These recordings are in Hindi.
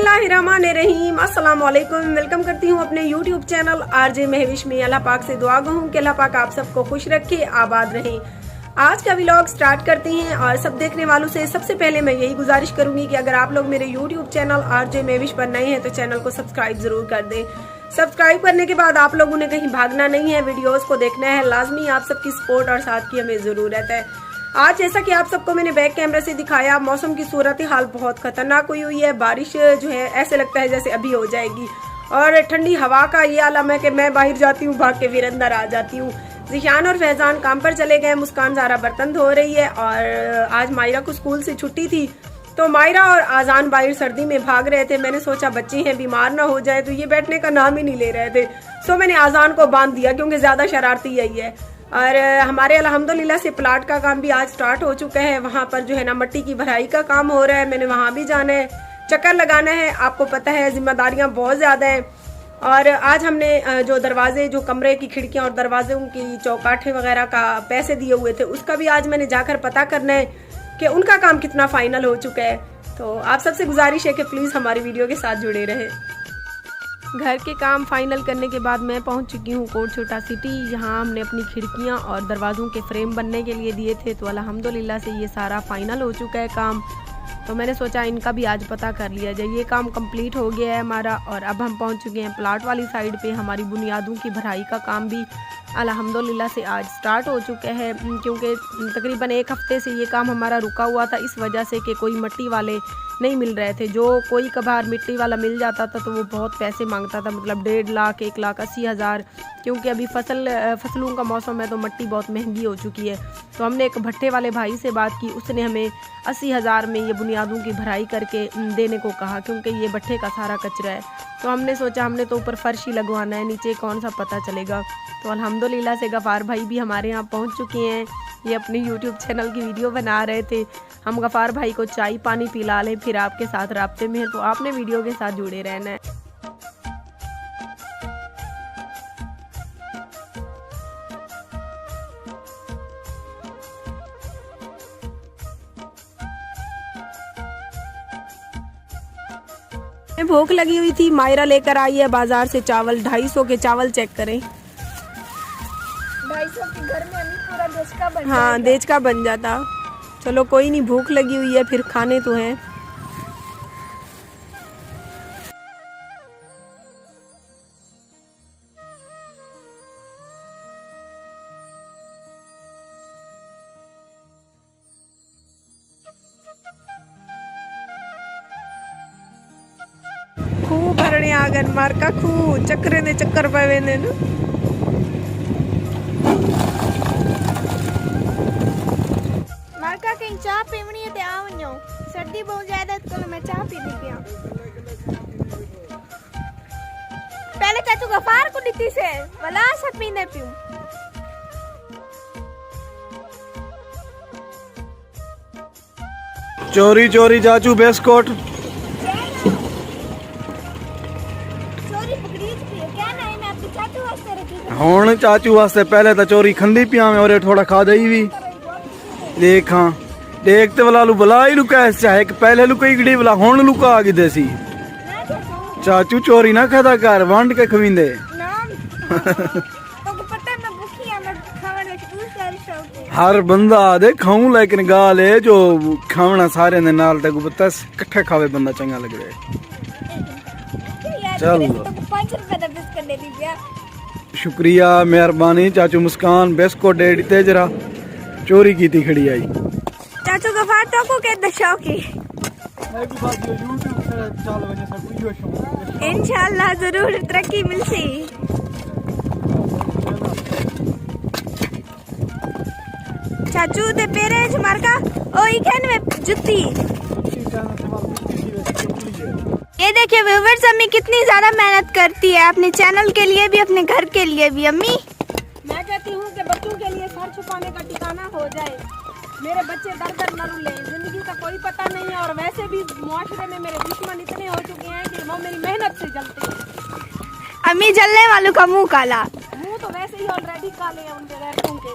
बिस्मिल्लाहिर्रहमानिर्रहीम, अस्सलाम वालेकुम। वेलकम करती हूँ अपने YouTube चैनल आरजे महविश में। अल्लाह पाक से दुआ गो हूँ कि अल्लाह पाक आप सबको खुश रखे, आबाद रहें। आज का व्लॉग स्टार्ट करते हैं और सब देखने वालों से सबसे पहले मैं यही गुजारिश करूंगी कि अगर आप लोग मेरे YouTube चैनल आरजे महविश पर नए हैं तो चैनल को सब्सक्राइब जरूर कर दें। सब्सक्राइब करने के बाद आप लोगों ने कहीं भागना नहीं है, वीडियोस को देखना है। लाजमी आप सबकी सपोर्ट और साथ की हमें जरूरत है। आज जैसा कि आप सबको मैंने बैक कैमरा से दिखाया, मौसम की सूरत हाल बहुत खतरनाक हुई है। बारिश जो है ऐसे लगता है जैसे अभी हो जाएगी और ठंडी हवा का ये आलम है कि मैं बाहर जाती हूँ भाग के फिर अंदर आ जाती हूँ। जिशान और फैजान काम पर चले गए, मुस्कान ज़ारा बर्तन धो रही है और आज मायरा को स्कूल से छुट्टी थी तो मायरा और आजान बाहर सर्दी में भाग रहे थे। मैंने सोचा बच्चे हैं बीमार ना हो जाए, तो ये बैठने का नाम ही नहीं ले रहे थे। सो मैंने आजान को बांध दिया क्योंकि ज़्यादा शरारती यही है। और हमारे अल्हम्दुलिल्लाह से प्लाट का काम भी आज स्टार्ट हो चुका है। वहाँ पर जो है ना मट्टी की भराई का काम हो रहा है। मैंने वहाँ भी जाना है, चक्कर लगाना है। आपको पता है जिम्मेदारियाँ बहुत ज़्यादा हैं। और आज हमने जो दरवाजे, जो कमरे की खिड़कियाँ और दरवाज़ों की चौकाठे वगैरह का पैसे दिए हुए थे, उसका भी आज मैंने जाकर पता करना है कि उनका काम कितना फाइनल हो चुका है। तो आप सबसे गुजारिश है कि प्लीज़ हमारी वीडियो के साथ जुड़े रहे। घर के काम फाइनल करने के बाद मैं पहुंच चुकी हूँ कोट छोटा सिटी। यहाँ हमने अपनी खिड़कियाँ और दरवाज़ों के फ्रेम बनने के लिए दिए थे, तो अल्हम्दुलिल्लाह से ये सारा फाइनल हो चुका है काम। तो मैंने सोचा इनका भी आज पता कर लिया जाए। ये काम कंप्लीट हो गया है हमारा और अब हम पहुँच चुके हैं प्लाट वाली साइड पे। हमारी बुनियादों की भराई का काम भी अल्हम्दुलिल्लाह से आज स्टार्ट हो चुका है, क्योंकि तकरीबन एक हफ्ते से ये काम हमारा रुका हुआ था इस वजह से कि कोई मिट्टी वाले नहीं मिल रहे थे। जो कोई कभार मिट्टी वाला मिल जाता था तो वो बहुत पैसे मांगता था, मतलब 1.5 लाख 1,80,000, क्योंकि अभी फसलों का मौसम है तो मिट्टी बहुत महंगी हो चुकी है। तो हमने एक भट्टे वाले भाई से बात की, उसने हमें 80,000 में ये बुनियादों की भराई करके देने को कहा, क्योंकि ये भट्टे का सारा कचरा है। तो हमने सोचा हमने तो ऊपर फर्श ही लगवाना है, नीचे कौन सा पता चलेगा। तो अल्हम्दुलिल्लाह से गफ़ार भाई भी हमारे यहाँ पहुँच चुके हैं। ये अपने YouTube चैनल की वीडियो बना रहे थे। हम गफ़ार भाई को चाय पानी पिला लें, फिर आपके साथ राब्ते में है, तो आपने वीडियो के साथ जुड़े रहना है। भूख लगी हुई थी, मायरा लेकर आई है बाजार से चावल। 250 के चावल चेक करें। 250 के घर में अभी पूरा देश का बन हाँ, देश का बन जाता। चलो कोई नहीं, भूख लगी हुई है फिर खाने तो हैं। खूब भरने आगन मार का खूब चक्कर ने चक्कर पावे ने ना। मारका कहीं चाह पीवनी है ते आ वञो। सर्दी बहुत ज्यादा है तो मैं चाह पी दी पिया। पहले चाचू गफार को दी से वला सा पीने पियूं। चोरी चोरी चाचू बिस्कुट हुण चाचू वास्ते पहले तो चोरी खंदी पिया में और थोड़ा खा दई भी देख। हाँ देख ते वाला बुला ही लुका है, चाहे कि पहले लुका ही गड़ी बुला हुण लुका आ गई देसी। चाचू चोरी ना खाता कर, वंड के खविंदे। हर बंदा दे खाऊं, लेकिन गाल है जो खावना सारे ने नाल ते पता इकट्ठे खावे बंदा चंगा लग रहा है। चल शुक्रिया, मेहरबानी चाचू। मुस्कान बिस्कुट दे दी जरा, चोरी की थी खड़ी आई। चाचू गफार तो को के दशाओ की इंशाल्लाह जरूर तरक्की मिलसी। चाचू ते पेरे मारका ओ इखन में जुत्ती। ये देखिए व्यूअर्स, अम्मी कितनी ज्यादा मेहनत करती है अपने चैनल के लिए भी, अपने घर के लिए भी। अम्मी मैं कहती हूँ कि बच्चों के लिए सर छुपाने का ठिकाना हो जाए। मेरे बच्चे दर दर न रुले, जिंदगी का कोई पता नहीं है। और वैसे भी मुआशरे में मेरे दुश्मन इतने हो चुके हैं कि वो मेरी मेहनत से जलते हैं। अम्मी जलने वालों का मुंह काला, मुंह तो वैसे ही ऑलरेडी काले हैं उनके गैरतों के।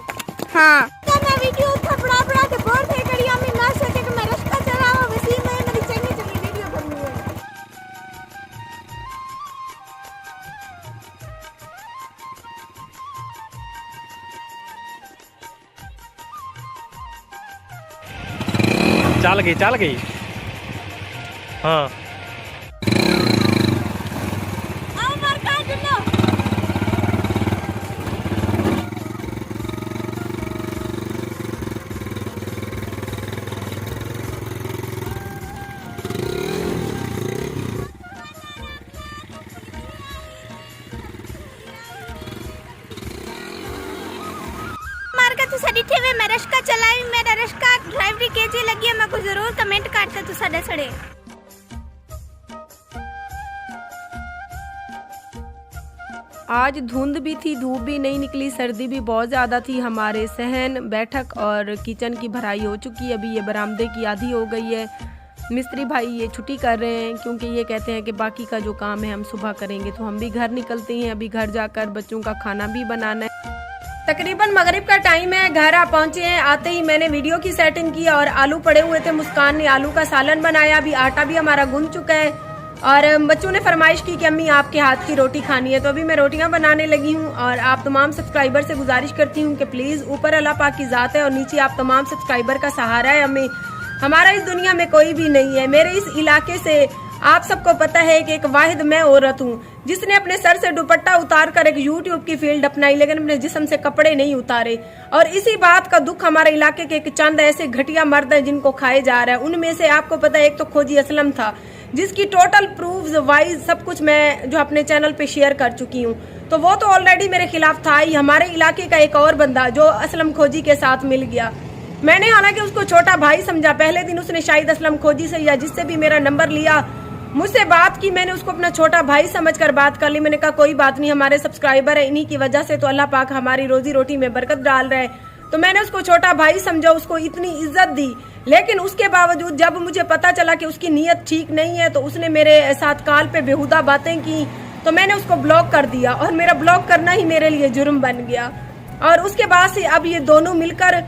हाँ मैं वीडियो थपड़ा पड़ा के बोल थे कड़ी अम्मी ना सोचे कि मैं रास्ता चला वसीम है मेरी चंगी चंगी वीडियो बननी है। चल गई हाँ तू साडी ठेवे मैं रश्का चलाई मेरा रश्का ड्राइवरी केजी लगी है मैं को जरूर कमेंट करते तू साडे सड़े। आज धुंध भी थी, धूप भी नहीं निकली, सर्दी भी बहुत ज़्यादा थी। हमारे सहन, बैठक और किचन की भराई हो चुकी है। अभी ये बरामदे की आधी हो गई है। मिस्त्री भाई ये छुट्टी कर रहे हैं क्योंकि ये कहते हैं कि बाकी का जो काम है हम सुबह करेंगे। तो हम भी घर निकलते हैं। अभी घर जाकर बच्चों का खाना भी बनाना है। तकरीबन मगरिब का टाइम है, घर आ पहुंचे हैं। आते ही मैंने वीडियो की सेटिंग की और आलू पड़े हुए थे। मुस्कान ने आलू का सालन बनाया। अभी आटा भी हमारा गूंद चुका है और बच्चों ने फरमाइश की कि अम्मी आपके हाथ की रोटी खानी है। तो अभी मैं रोटियां बनाने लगी हूं और आप तमाम सब्सक्राइबर से गुजारिश करती हूं कि प्लीज़ ऊपर अल्लाह पाक की ज़ात है और नीचे आप तमाम सब्सक्राइबर का सहारा है। हमें हमारा इस दुनिया में कोई भी नहीं है। मेरे इस इलाके से आप सबको पता है कि एक वाहिद मैं औरत हूँ जिसने अपने सर से दुपट्टा उतार कर एक यूट्यूब की फील्ड अपनाई, लेकिन अपने जिस्म से कपड़े नहीं उतारे। और इसी बात का दुख हमारे इलाके के एक चंद ऐसे घटिया मर्द हैं जिनको खाए जा रहा है। उनमें से आपको पता है एक तो खोजी असलम था जिसकी टोटल प्रूफ्स वाइज सब कुछ मैं जो अपने चैनल पे शेयर कर चुकी हूँ। तो वो तो ऑलरेडी मेरे खिलाफ था ही। हमारे इलाके का एक और बंदा जो असलम खोजी के साथ मिल गया, मैंने हालांकि उसको छोटा भाई समझा। पहले दिन उसने शाहिद असलम खोजी से या जिससे भी मेरा नंबर लिया मुझसे बात की, मैंने उसको अपना छोटा भाई समझकर बात कर ली। मैंने कहा कोई बात नहीं, हमारे सब्सक्राइबर है, इन्हीं की वजह से तो अल्लाह पाक हमारी रोजी रोटी में बरकत डाल रहा है। तो मैंने उसको छोटा भाई समझा, उसको इतनी इज्जत दी। लेकिन उसके बावजूद जब मुझे पता चला कि उसकी नीयत ठीक नहीं है तो उसने मेरे साथ कॉल पे बेहुदा बातें की। तो मैंने उसको ब्लॉक कर दिया और मेरा ब्लॉक करना ही मेरे लिए जुर्म बन गया। और उसके बाद से अब ये दोनों मिलकर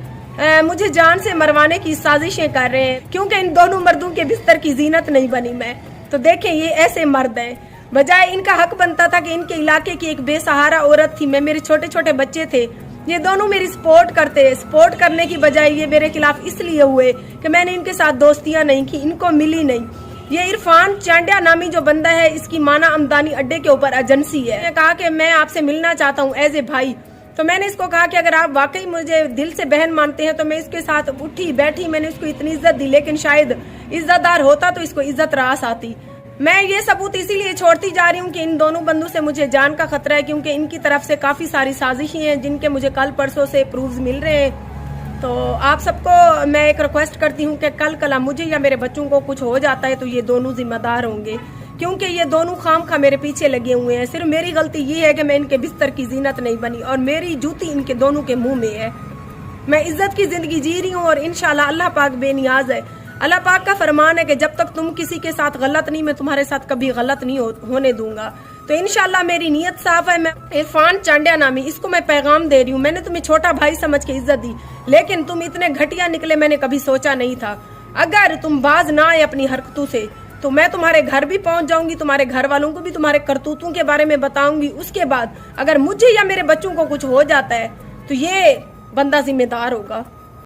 मुझे जान से मरवाने की साजिशें कर रहे हैं क्योंकि इन दोनों मर्दों के बिस्तर की जीनत नहीं बनी मैं। तो देखें ये ऐसे मर्द हैं। बजाय इनका हक बनता था कि इनके इलाके की एक बेसहारा औरत थी, मैं मेरे छोटे छोटे बच्चे थे, ये दोनों मेरी सपोर्ट करते। सपोर्ट करने की बजाय ये मेरे खिलाफ इसलिए हुए कि मैंने इनके साथ दोस्तियां नहीं की, इनको मिली नहीं। ये इरफान चांडिया नामी जो बंदा है इसकी माना अमदानी अड्डे के ऊपर एजेंसी है। मैंने कहा कि मैं आपसे मिलना चाहता हूँ एज ए भाई। तो मैंने इसको कहा कि अगर आप वाकई मुझे दिल से बहन मानते हैं तो मैं इसके साथ उठी बैठी, मैंने इसको इतनी इज्जत दी। लेकिन शायद इज्जतदार होता तो इसको इज्जत रास आती। मैं ये सबूत इसीलिए छोड़ती जा रही हूँ कि इन दोनों बंदों से मुझे जान का खतरा है क्योंकि इनकी तरफ से काफी सारी साजिशें हैं जिनके मुझे कल परसों से प्रूफ्स मिल रहे हैं। तो आप सबको मैं एक रिक्वेस्ट करती हूँ कि कल मुझे या मेरे बच्चों को कुछ हो जाता है तो ये दोनों जिम्मेदार होंगे क्योंकि ये दोनों खामखा मेरे पीछे लगे हुए हैं। सिर्फ मेरी गलती ये है कि मैं इनके बिस्तर की जीनत नहीं बनी और मेरी जूती इनके दोनों के मुंह में है। मैं इज्जत की जिंदगी जी रही हूँ और इंशाल्लाह अल्लाह पाक बेनियाज है। अल्लाह पाक का फरमान है कि जब तक तुम किसी के साथ गलत नहीं, मैं तुम्हारे साथ कभी गलत नहीं होने दूंगा। तो इंशाल्लाह मेरी नीयत साफ है। मैं इरफान चांडिया नामी इसको मैं पैगाम दे रही हूँ। मैंने तुम्हें छोटा भाई समझ के इज्जत दी लेकिन तुम इतने घटिया निकले मैंने कभी सोचा नहीं था। अगर तुम बाज ना आए अपनी हरकतों से तो मैं तुम्हारे घर भी पहुंच जाऊंगी, तुम्हारे घर वालों को भी तुम्हारे करतूतों के बारे में बताऊंगी। उसके बाद अगर मुझे या मेरे बच्चों को कुछ हो जाता है तो ये बंदा जिम्मेदार होगा।